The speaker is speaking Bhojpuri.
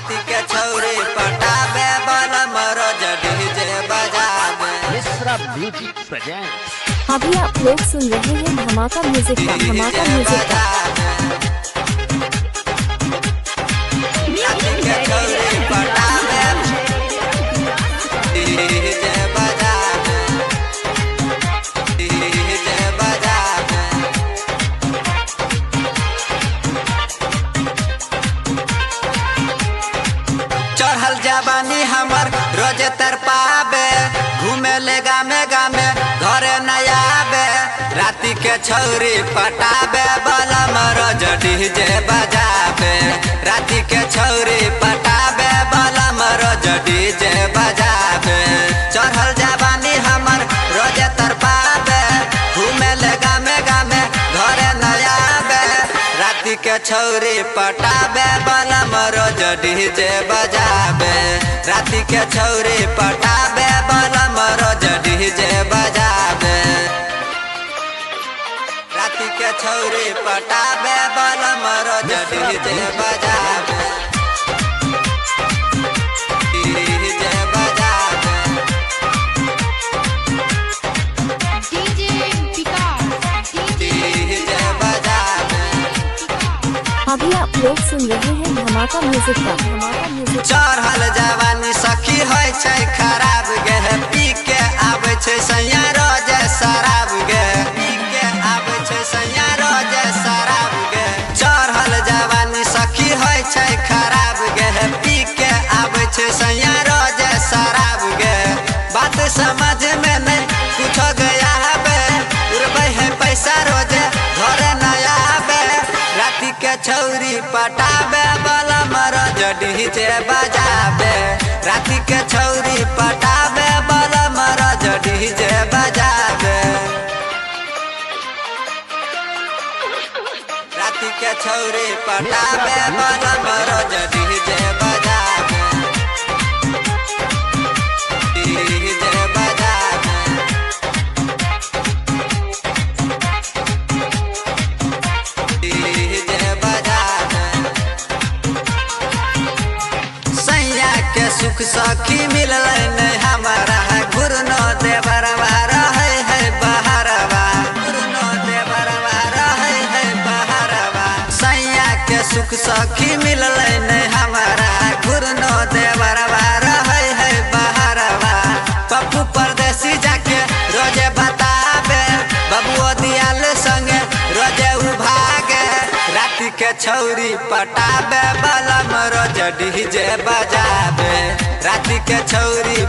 राती के छौरी पटाबे बलम रोज डीजे बजाबे। Mishra music presents. अभी आप लोग सुन रहे हैं धमाका म्यूजिक का धमाका म्यूजिक का। राती के छौरी पटाबे डीजे बजाबे डीजे बजाबे। चढ़ल जवानी हमर रोज तरपाबे घूमे ले गामे गामे घरे नया आबे। राती के छौरी पटाबे बलम रोज डीजे बजाबे। राती के छौरी पटाबे बलम रोज डीजे बजाबे। चढ़ल जवानी हमर रोज तरपाबे घूमे ले गामे गामे घरे नया आबे। राती के छौरी पटाबे बलम रोज डीजे बजाबे। राती के छौरी पटाबे बलम रोज डीजे बजाबे। राती के छौरी पटाबे बलम रोज डीजे बजाबे डीजे बजाबे। डीजे बजाबे। अभी आप लोग सुन रहे हैं धमाका म्यूजिक का धमाका म्यूजिक। चढ़ल जवानी सखी है छै खराब गे पी के आवे छै सैया रोज शराब गे पी के आवे छै सैया रोज शराब गे। चढ़ल जवानी सखी है छै खराब गे पी के आवे छै सैया रोज शराब गे। बात समझ में नहीं कुछ गया बे उड़बै है पैसा रोज घरे नया आबे। राती के छौरी पटाबे बलम रोज डीजे बजाबे। राती के छौरी पटाबे बलम रोज डीजे बजाबे। राती के छौरी पटाबे बलम रोज डीजे बजाबे डीजे बजाबे। डीजे बजाबे। सैया के सुख सखी मिलल नहीं हमारा गुरनो देवरवा रहे है बहरवा गुरनो देवरवा रहे है बहरवा। सैया के सुख सखी मिलल नहीं हमारा गुरनो देवरवा रहे है बहरवा। पप्पू परदेसी जाके रोजे बताबे बबुओ दियाल संगे रोजे उभागे। राती के छौरी पटाबे बलम रोज डीजे बजाबे। राती के छौरी